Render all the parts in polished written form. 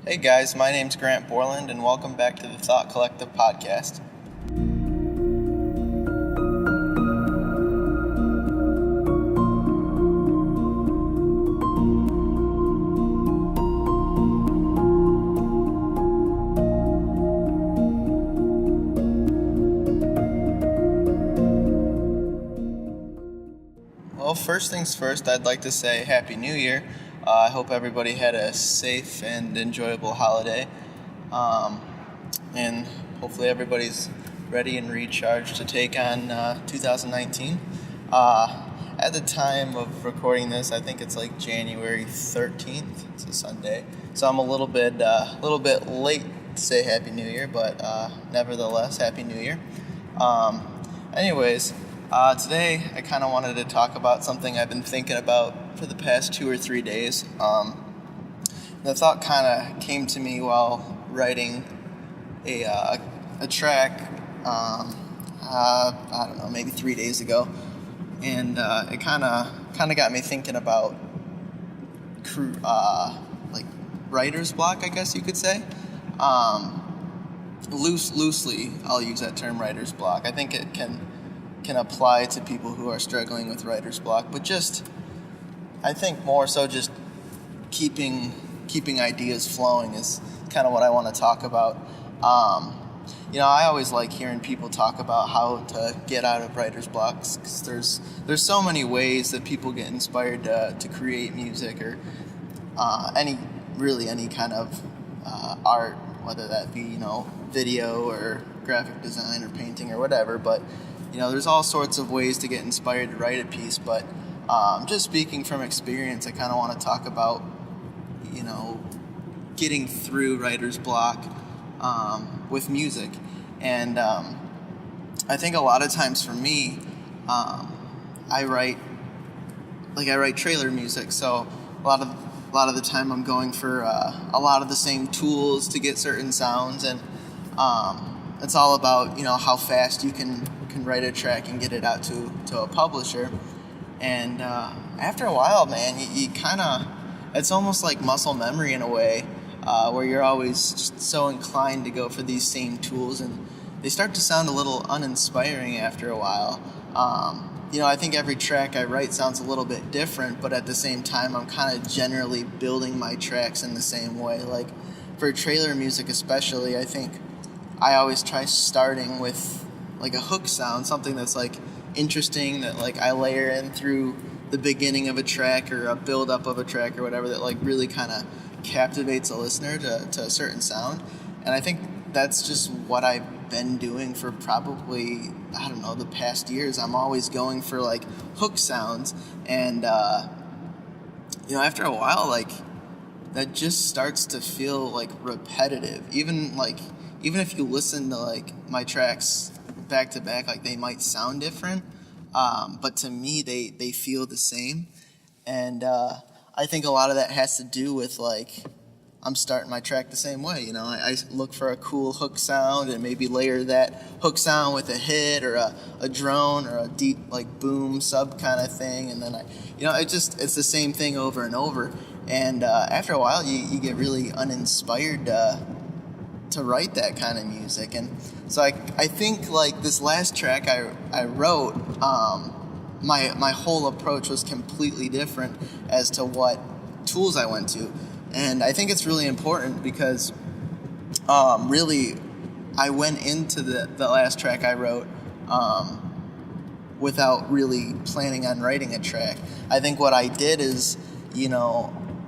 Hey guys, my name's Grant Borland, and welcome back to the Thought Collective podcast. Well, first things first, I'd like to say Happy New Year. I hope everybody had a safe and enjoyable holiday. And hopefully everybody's ready and recharged to take on 2019. At the time of recording this, I think it's like January 13th. It's a Sunday. So I'm a little bit late to say Happy New Year, but nevertheless, Happy New Year. Today I kind of wanted to talk about something I've been thinking about for the past 2 or 3 days. The thought kind of came to me while writing a track, I don't know, maybe 3 days ago. And it kind of got me thinking about like writer's block, I guess you could say. Loosely, I'll use that term, writer's block. I think it can apply to people who are struggling with writer's block, but I think more so just keeping ideas flowing is kind of what I want to talk about. I always like hearing people talk about how to get out of writer's blocks, because there's so many ways that people get inspired to create music or any kind of art, whether that be video or graphic design or painting or whatever. But there's all sorts of ways to get inspired to write a piece, but just speaking from experience, I kind of want to talk about, getting through writer's block with music. And I think a lot of times for me, I write trailer music, so a lot of the time I'm going for a lot of the same tools to get certain sounds, and it's all about how fast you can write a track and get it out to a publisher. And after a while, man, you kind of, it's almost like muscle memory in a way, where you're always just so inclined to go for these same tools, and they start to sound a little uninspiring after a while. I think every track I write sounds a little bit different, but at the same time, I'm kind of generally building my tracks in the same way. Like for trailer music especially, I think I always try starting with like a hook sound, something that's like interesting, that like I layer in through the beginning of a track or a build up of a track or whatever, that like really kind of captivates a listener to a certain sound. And I think that's just what I've been doing for probably, the past years. I'm always going for like hook sounds, and after a while, like that just starts to feel like repetitive. Even if you listen to like my tracks back to back, like they might sound different, but to me they feel the same. And I think a lot of that has to do with like I'm starting my track the same way. I look for a cool hook sound and maybe layer that hook sound with a hit or a drone or a deep like boom sub kind of thing, and then it's the same thing over and over. And after a while you get really uninspired to write that kind of music. And so I think like this last track I wrote, my whole approach was completely different as to what tools I went to. And I think it's really important because really I went into the last track I wrote without really planning on writing a track. I think what I did is,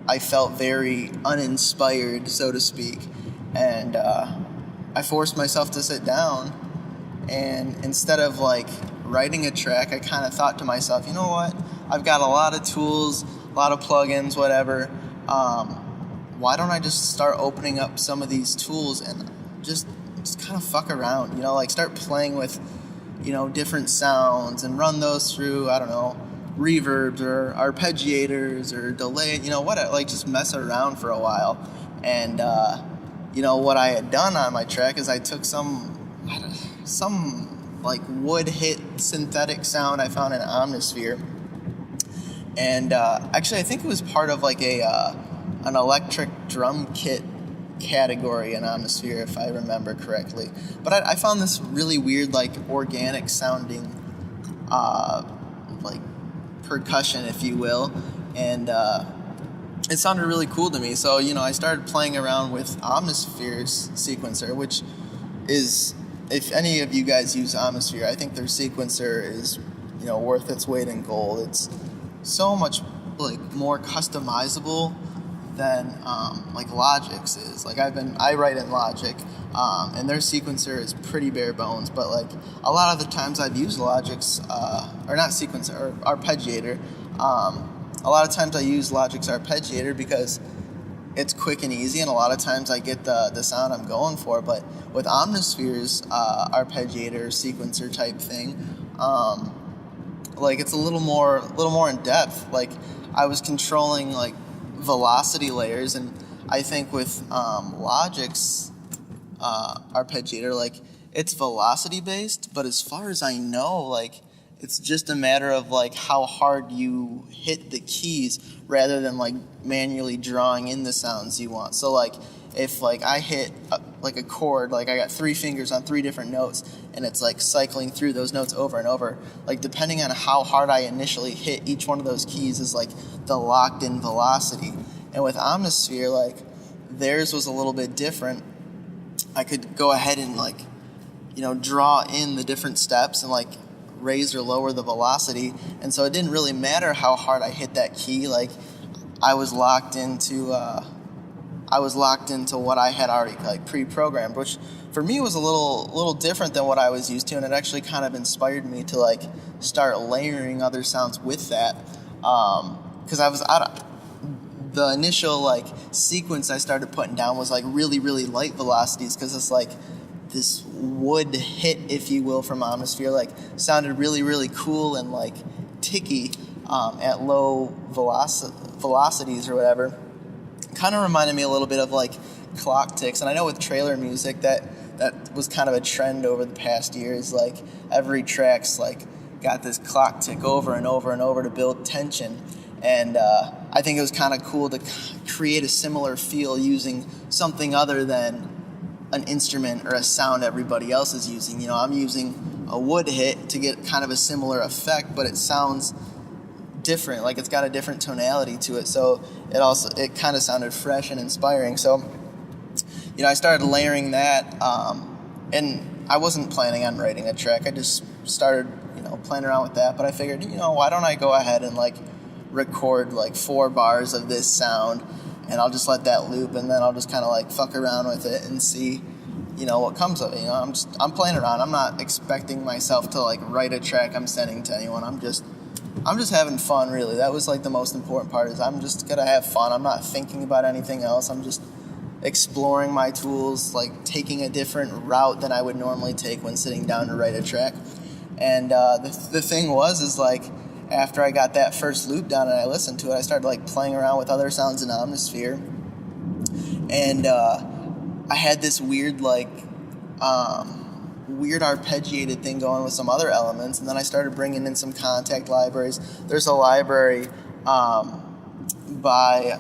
I felt very uninspired, so to speak. And I forced myself to sit down, and instead of like writing a track, I kind of thought to myself, you know what? I've got a lot of tools, a lot of plugins, whatever. Why don't I just start opening up some of these tools and just kind of fuck around, like start playing with, different sounds and run those through, reverbs or arpeggiators or delay, like just mess around for a while. And, what I had done on my track is I took some like wood hit synthetic sound I found in Omnisphere, and actually I think it was part of like an electric drum kit category in Omnisphere, if I remember correctly. But I found this really weird, like, organic sounding, like, percussion, if you will, and it sounded really cool to me. So, I started playing around with Omnisphere's sequencer, which is, if any of you guys use Omnisphere, I think their sequencer is, worth its weight in gold. It's so much, like, more customizable than like Logic's is. Like, I write in Logic, and their sequencer is pretty bare bones, but like a lot of the times I've used Logic's or not sequencer, or arpeggiator. A lot of times I use Logic's arpeggiator because it's quick and easy, and a lot of times I get the sound I'm going for. But with Omnisphere's arpeggiator sequencer type thing, like, it's a little more in depth. Like, I was controlling like velocity layers, and I think with Logic's arpeggiator, like, it's velocity based, but as far as I know, like, it's just a matter of like how hard you hit the keys rather than like manually drawing in the sounds you want. So like, if like I hit like a chord, like I got 3 fingers on 3 different notes, and it's like cycling through those notes over and over, like, depending on how hard I initially hit each one of those keys is like the locked in velocity. And with Omnisphere, like, theirs was a little bit different. I could go ahead and like, draw in the different steps and like raise or lower the velocity, and so it didn't really matter how hard I hit that key. Like, I was locked into what I had already like pre-programmed, which for me was a little different than what I was used to, and it actually kind of inspired me to like start layering other sounds with that, because the initial like sequence I started putting down was like really, really light velocities, because it's like this wood hit, if you will, from Omnisphere, like, sounded really, really cool and like ticky at low velocities or whatever. Kind of reminded me a little bit of like clock ticks. And I know with trailer music that was kind of a trend over the past years. Like, every track's like got this clock tick over and over and over to build tension. And I think it was kind of cool to create a similar feel using something other than an instrument or a sound everybody else is using. I'm using a wood hit to get kind of a similar effect, but it sounds different. Like, it's got a different tonality to it, so it kind of sounded fresh and inspiring. So, I started layering that, and I wasn't planning on writing a track. I just started, playing around with that. But I figured, why don't I go ahead and like record like 4 bars of this sound, and I'll just let that loop, and then I'll just kind of like fuck around with it and see, what comes of it. I'm playing around. I'm not expecting myself to like write a track I'm sending to anyone. I'm just having fun, really. That was like the most important part, is I'm just gonna have fun. I'm not thinking about anything else. I'm just exploring my tools, like taking a different route than I would normally take when sitting down to write a track. And the thing is like, after I got that first loop down and I listened to it, I started like playing around with other sounds in Omnisphere, and I had this weird arpeggiated thing going with some other elements, and then I started bringing in some contact libraries. There's a library by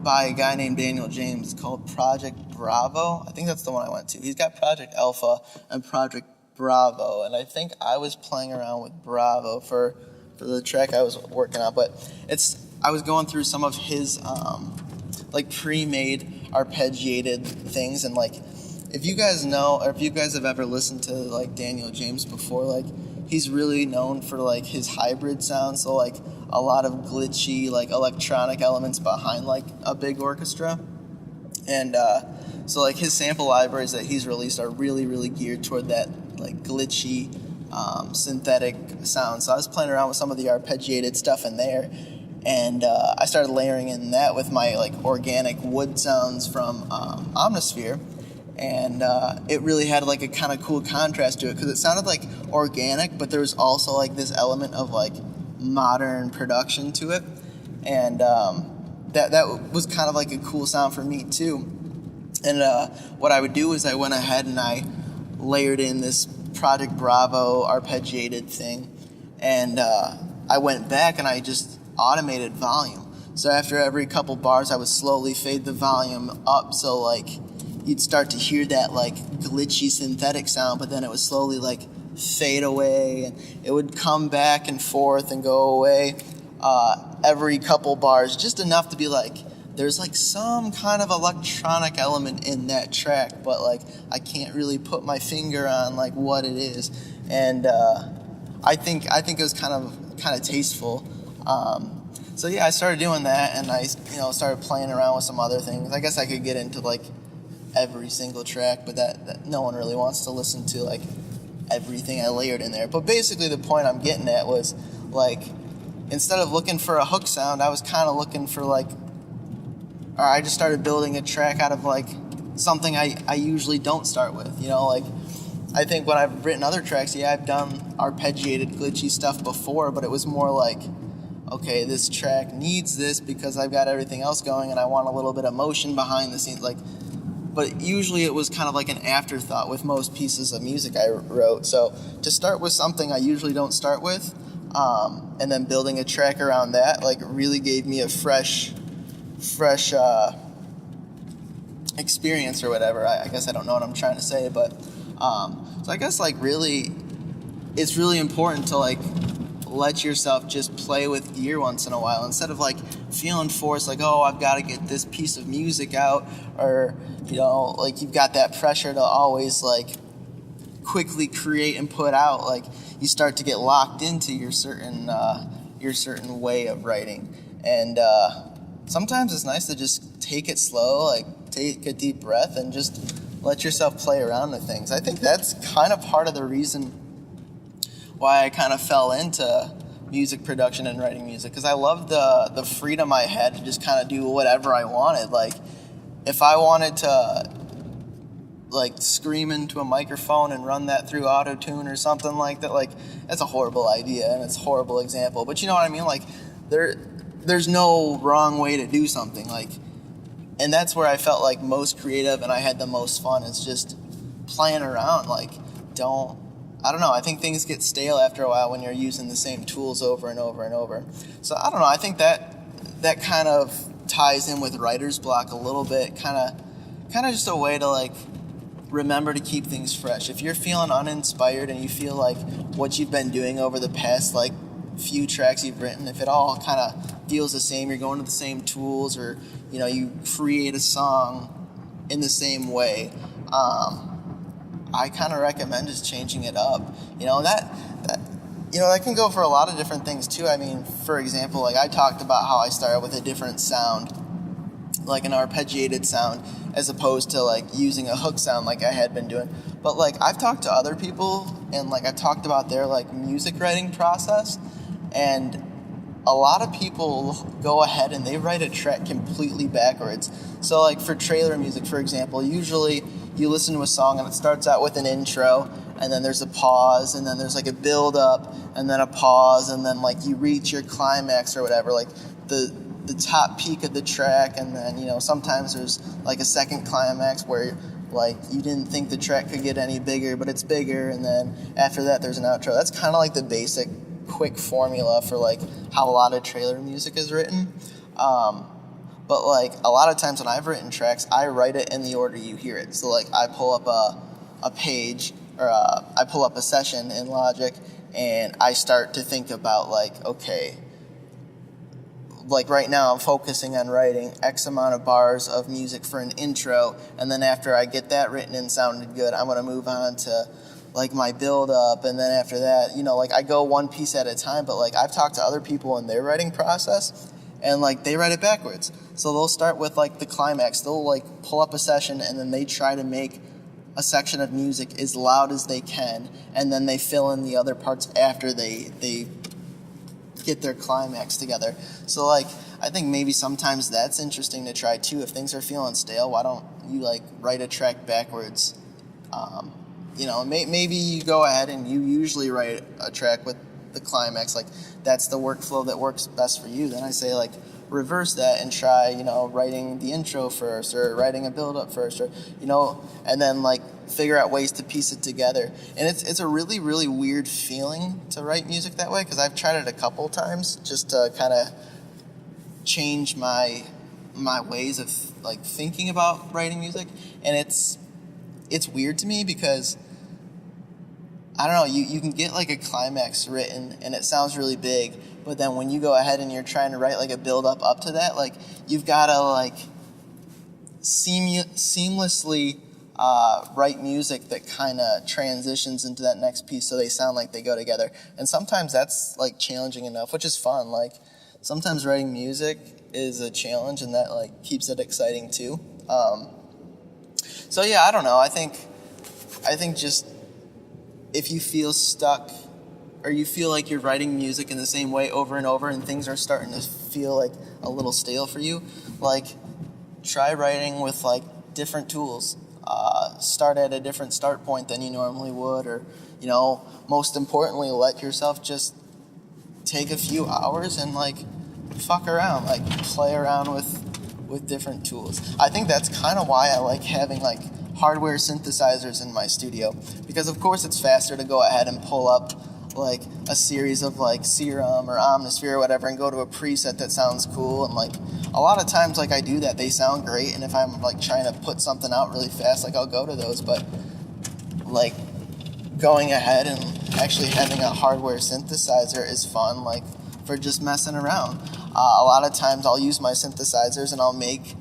a guy named Daniel James called Project Bravo. I think that's the one I went to. He's got Project Alpha and Project Bravo, and I think I was playing around with Bravo for the track I was working on, but I was going through some of his like pre-made arpeggiated things, and like, if you guys know, or if you guys have ever listened to like Daniel James before, like, he's really known for like his hybrid sound, so like a lot of glitchy like electronic elements behind like a big orchestra, and so like his sample libraries that he's released are really, really geared toward that like glitchy synthetic sound. So I was playing around with some of the arpeggiated stuff in there, and I started layering in that with my like organic wood sounds from Omnisphere, and it really had like a kind of cool contrast to it, because it sounded like organic, but there was also like this element of like modern production to it, and that was kind of like a cool sound for me too. And what I would do is I went ahead and I layered in this Project Bravo arpeggiated thing, and I went back and I just automated volume. So after every couple bars, I would slowly fade the volume up, so like you'd start to hear that like glitchy synthetic sound, but then it would slowly like fade away, and it would come back and forth and go away every couple bars, just enough to be like, there's like some kind of electronic element in that track, but like I can't really put my finger on like what it is. And I think it was kind of tasteful. So yeah, I started doing that, and I started playing around with some other things. I guess I could get into like every single track, but that no one really wants to listen to like everything I layered in there. But basically the point I'm getting at was like, instead of looking for a hook sound, I was kind of looking for like, or I just started building a track out of like something I usually don't start with, like I think when I've written other tracks, yeah, I've done arpeggiated glitchy stuff before, but it was more like, okay, this track needs this because I've got everything else going and I want a little bit of motion behind the scenes, like. But usually it was kind of like an afterthought with most pieces of music I wrote. So to start with something I usually don't start with, and then building a track around that, like really gave me a fresh experience or whatever. I guess I don't know what I'm trying to say, but so I guess like really, it's really important to like let yourself just play with gear once in a while, instead of like feeling forced, like, oh, I've got to get this piece of music out, or like you've got that pressure to always like quickly create and put out. Like you start to get locked into your certain way of writing, and sometimes it's nice to just take it slow, like take a deep breath and just let yourself play around with things. I think that's kind of part of the reason why I kind of fell into music production and writing music, because I loved the freedom I had to just kind of do whatever I wanted. Like if I wanted to like scream into a microphone and run that through auto-tune or something like that, like that's a horrible idea and it's a horrible example, but you know what I mean? Like there's no wrong way to do something, like, and that's where I felt like most creative and I had the most fun, is just playing around. Like I don't know, I think things get stale after a while when you're using the same tools over and over and over. So I don't know, I think that kind of ties in with writer's block a little bit, kind of just a way to like remember to keep things fresh. If you're feeling uninspired and you feel like what you've been doing over the past like few tracks you've written, if it all kind of feels the same, you're going to the same tools, or you create a song in the same way, I kind of recommend just changing it up. That can go for a lot of different things too. I mean, for example, like I talked about how I started with a different sound, like an arpeggiated sound, as opposed to like using a hook sound like I had been doing. But like I've talked to other people and like I talked about their like music writing process, and a lot of people go ahead and they write a track completely backwards. So like for trailer music, for example, usually you listen to a song and it starts out with an intro, and then there's a pause, and then there's like a build up, and then a pause, and then like you reach your climax or whatever, like the top peak of the track, and then sometimes there's like a second climax where like you didn't think the track could get any bigger, but it's bigger, and then after that there's an outro. That's kind of like the basic quick formula for like how a lot of trailer music is written. But like a lot of times when I've written tracks, I write it in the order you hear it. So like I pull up a page, or I pull up a session in Logic, and I start to think about like, okay, like right now I'm focusing on writing X amount of bars of music for an intro, and then after I get that written and sounded good, I'm going to move on to like my build up, and then after that, like I go one piece at a time. But like I've talked to other people in their writing process, and like they write it backwards. So they'll start with like the climax, they'll like pull up a session, and then they try to make a section of music as loud as they can, and then they fill in the other parts after they get their climax together. So like I think maybe sometimes that's interesting to try too. If things are feeling stale, why don't you like write a track backwards? Maybe you go ahead and you usually write a track with the climax, like that's the workflow that works best for you. Then I say like reverse that and try writing the intro first, or writing a build up first, or and then like figure out ways to piece it together. And it's a really, really weird feeling to write music that way, because I've tried it a couple times just to kind of change my my ways of like thinking about writing music, and it's weird to me because I don't know, you can get like a climax written and it sounds really big, but then when you go ahead and you're trying to write like a build up to that, like you've got to like seamlessly write music that kind of transitions into that next piece so they sound like they go together. And sometimes that's like challenging enough, which is fun. Like sometimes writing music is a challenge, and that like keeps it exciting too. So yeah, I don't know. I think just if you feel stuck or you feel like you're writing music in the same way over and over and things are starting to feel like a little stale for you, like try writing with like different tools. Start at a different start point than you normally would, or most importantly, let yourself just take a few hours and like fuck around, like play around with different tools. I think that's kind of why I like having like hardware synthesizers in my studio, because of course it's faster to go ahead and pull up like a series of like Serum or Omnisphere or whatever and go to a preset that sounds cool. And like a lot of times like I do that, they sound great, and if I'm like trying to put something out really fast, like I'll go to those. But like going ahead and actually having a hardware synthesizer is fun, like for just messing around. A lot of times I'll use my synthesizers and I'll make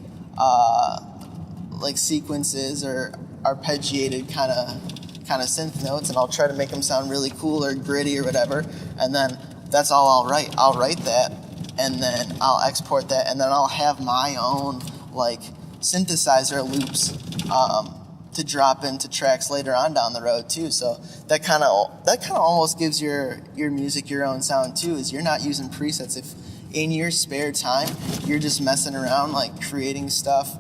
like sequences or arpeggiated kind of synth notes, and I'll try to make them sound really cool or gritty or whatever, and then that's all I'll write. I'll write that, and then I'll export that, and then I'll have my own like synthesizer loops to drop into tracks later on down the road too. So that kind of almost gives your music your own sound too, is you're not using presets. If in your spare time you're just messing around like creating stuff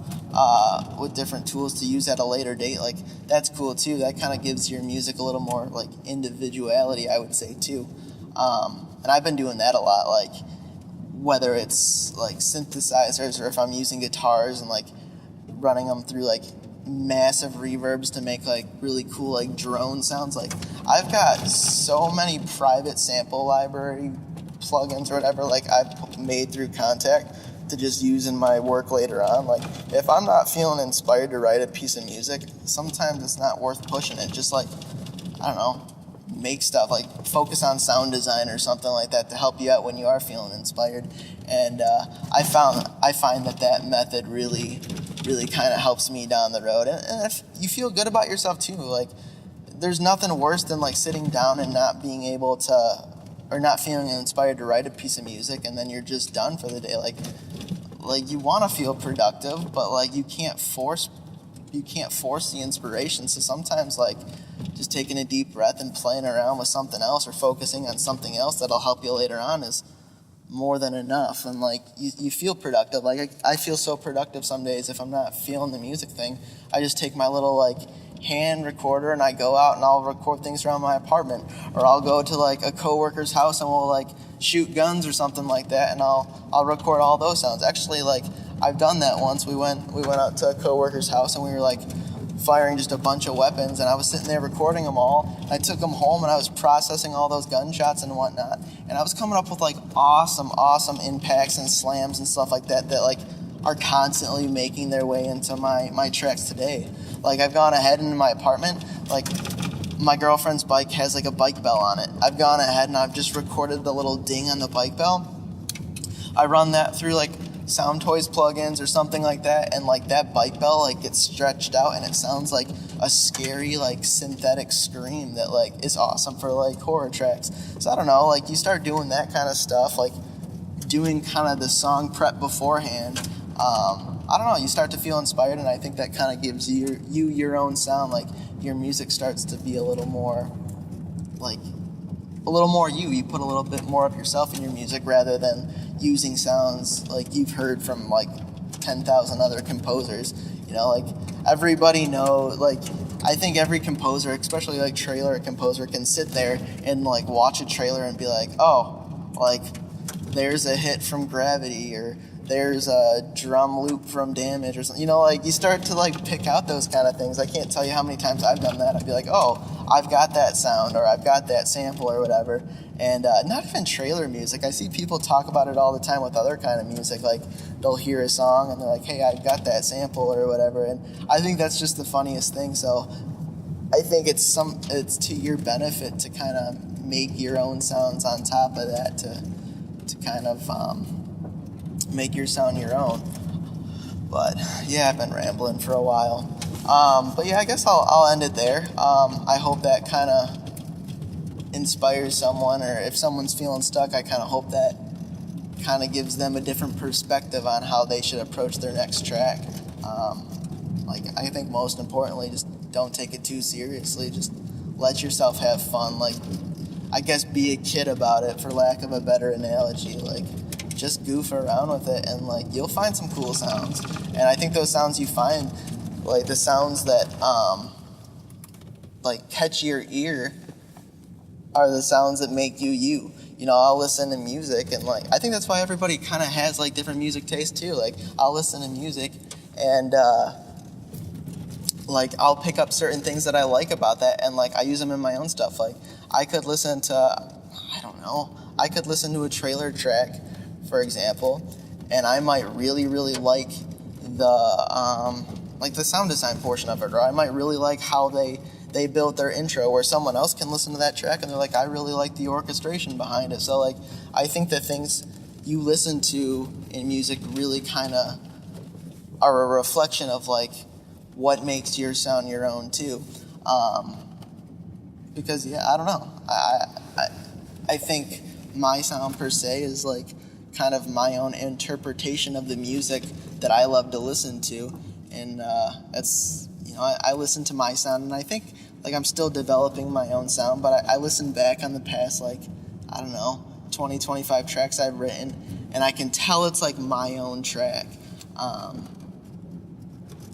with different tools to use at a later date, like that's cool too. That kind of gives your music a little more like individuality, I would say too. And I've been doing that a lot, like whether it's like synthesizers or if I'm using guitars and like running them through like massive reverbs to make like really cool like drone sounds. Like I've got so many private sample library plugins or whatever like I've made through Contact to just use in my work later on. Like if I'm not feeling inspired to write a piece of music, sometimes it's not worth pushing it. Just like, I don't know, make stuff, like focus on sound design or something like that to help you out when you are feeling inspired. And I find that method really kind of helps me down the road. And if you feel good about yourself too, like there's nothing worse than like sitting down and not being able to, or not feeling inspired to write a piece of music, and then you're just done for the day. Like you want to feel productive, but like you can't force the inspiration. So sometimes like just taking a deep breath and playing around with something else or focusing on something else that'll help you later on is more than enough. And like you feel productive. Like I feel so productive some days if I'm not feeling the music thing. I just take my little like hand recorder and I go out and I'll record things around my apartment, or I'll go to like a coworker's house and we'll like shoot guns or something like that, and I'll record all those sounds. Actually, like I've done that once. We went out to a coworker's house and we were like firing just a bunch of weapons, and I was sitting there recording them all. I took them home and I was processing all those gunshots and whatnot, and I was coming up with like awesome impacts and slams and stuff like that like are constantly making their way into my tracks today. Like I've gone ahead in my apartment, like my girlfriend's bike has like a bike bell on it. I've gone ahead and I've just recorded the little ding on the bike bell. I run that through like Sound Toys plugins or something like that, and like that bike bell like gets stretched out and it sounds like a scary like synthetic scream that like is awesome for like horror tracks. So I don't know, like you start doing that kind of stuff, like doing kind of the song prep beforehand. I don't know, you start to feel inspired, and I think that kind of gives you your own sound. Like your music starts to be a little more you. You put a little bit more of yourself in your music rather than using sounds like you've heard from like 10,000 other composers. You know, like everybody knows, like I think every composer, especially like trailer composer, can sit there and like watch a trailer and be like, oh, like there's a hit from Gravity, or there's a drum loop from Damage, or something. You know, like you start to like pick out those kind of things. I can't tell you how many times I've done that. I'd be like, oh, I've got that sound, or I've got that sample or whatever. And not even trailer music. I see people talk about it all the time with other kind of music. Like they'll hear a song and they're like, hey, I got that sample or whatever. And I think that's just the funniest thing. So I think it's to your benefit to kind of make your own sounds on top of that to kind of make your sound your own. But yeah, I've been rambling for a while. But yeah, I guess I'll end it there. I hope that kind of inspires someone, or if someone's feeling stuck, I kind of hope that kind of gives them a different perspective on how they should approach their next track. I think most importantly, just don't take it too seriously. Just let yourself have fun. I guess be a kid about it, for lack of a better analogy. Just goof around with it, and you'll find some cool sounds. And I think those sounds you find, the sounds that catch your ear, are the sounds that make you you. I'll listen to music, and I think that's why everybody kind of has different music tastes too. I'll listen to music, and I'll pick up certain things that I like about that, and I use them in my own stuff. I could listen to, I could listen to a trailer track, for example, and I might really, really like the sound design portion of it, or I might really like how they built their intro, where someone else can listen to that track and they're like, I really like the orchestration behind it. So I think the things you listen to in music really kind of are a reflection of what makes your sound your own too. Because yeah, I don't know. I think my sound per se is kind of my own interpretation of the music that I love to listen to, and it's I listen to my sound, and I think I'm still developing my own sound, but I listen back on the past 20, 25 tracks I've written, and I can tell it's my own track,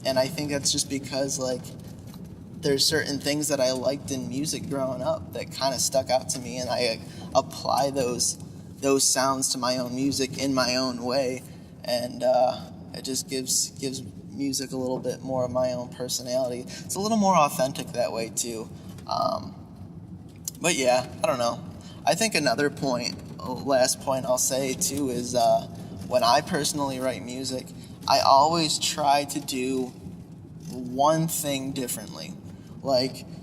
and I think that's just because there's certain things that I liked in music growing up that kind of stuck out to me, and I apply those sounds to my own music in my own way, and it just gives music a little bit more of my own personality. It's a little more authentic that way too. But yeah, I don't know. I think another last point I'll say too is when I personally write music, I always try to do one thing differently.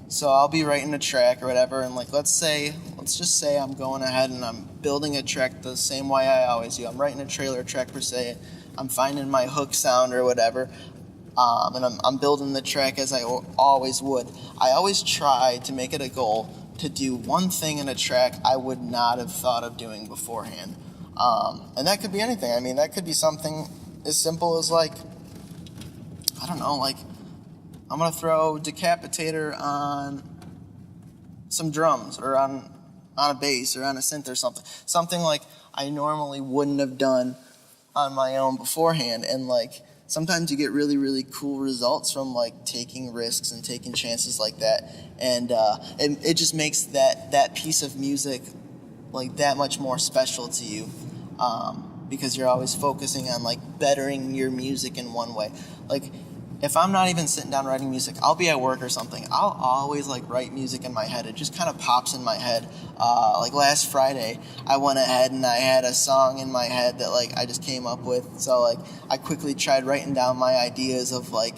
So I'll be writing a track or whatever, and let's just say I'm going ahead and I'm building a track the same way I always do. I'm writing a trailer track per se. I'm finding my hook sound or whatever, and I'm building the track as I always would. I always try to make it a goal to do one thing in a track I would not have thought of doing beforehand. And that could be anything. I mean, that could be something as simple as I'm going to throw Decapitator on some drums, or on a bass, or on a synth or something. Something I normally wouldn't have done on my own beforehand. And sometimes you get really, really cool results from taking risks and taking chances like that. And it just makes that piece of music that much more special to you, because you're always focusing on bettering your music in one way. If I'm not even sitting down writing music, I'll be at work or something, I'll always write music in my head. It just kind of pops in my head. Last Friday, I went ahead and I had a song in my head that I just came up with. So I quickly tried writing down my ideas of what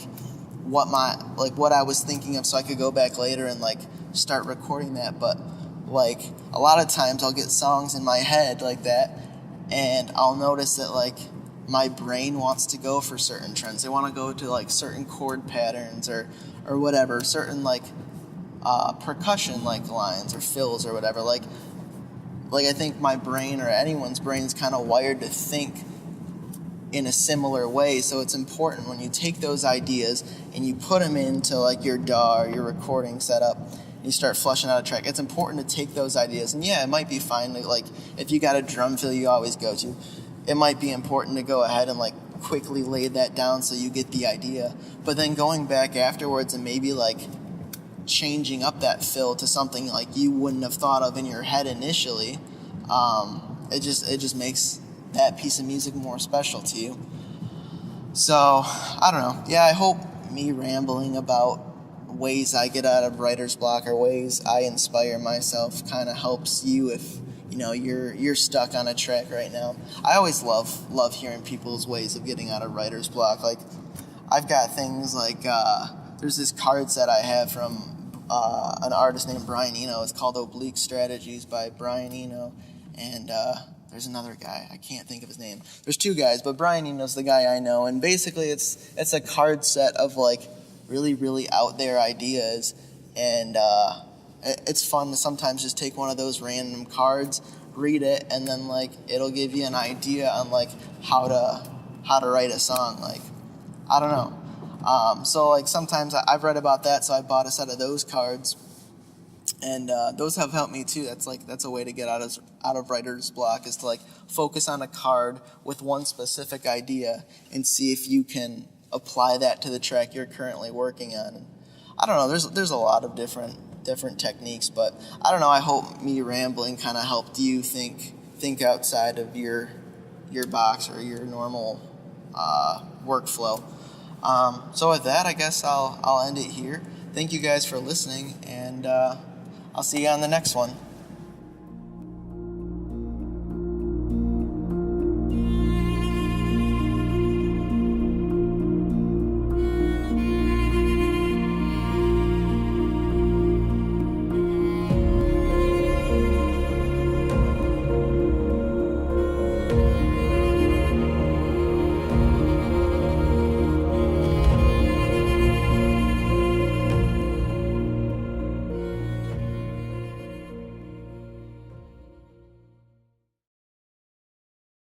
I was thinking of, so I could go back later and start recording that. But a lot of times I'll get songs in my head like that, and I'll notice that my brain wants to go for certain trends. They want to go to certain chord patterns or whatever, certain percussion lines or fills or whatever. I think my brain, or anyone's brain, is kind of wired to think in a similar way. So it's important when you take those ideas and you put them into your DAW, your recording setup, and you start flushing out a track. It's important to take those ideas, and yeah, it might be fine. If you got a drum fill you always go to, it might be important to go ahead and quickly lay that down so you get the idea. But then going back afterwards and maybe changing up that fill to something you wouldn't have thought of in your head initially, it just makes that piece of music more special to you. So I don't know. Yeah, I hope me rambling about ways I get out of writer's block or ways I inspire myself kind of helps you if you're stuck on a track right now. I always love hearing people's ways of getting out of writer's block. Like, I've got things like there's this card set I have from an artist named Brian Eno. It's called Oblique Strategies by Brian Eno, and there's another guy, I can't think of his name. There's two guys, but Brian Eno's the guy I know, and basically it's a card set of like really, really out there ideas, and it's fun to sometimes just take one of those random cards, read it, and then like it'll give you an idea on like how to write a song. Like, I don't know. So like sometimes I've read about that, so I bought a set of those cards. And those have helped me too. That's a way to get out of writer's block, is to like focus on a card with one specific idea and see if you can apply that to the track you're currently working on. And I don't know. There's a lot of different techniques, but I don't know. I hope me rambling kind of helped you think outside of your box or your normal workflow. So with that, I guess I'll end it here. Thank you guys for listening, and I'll see you on the next one.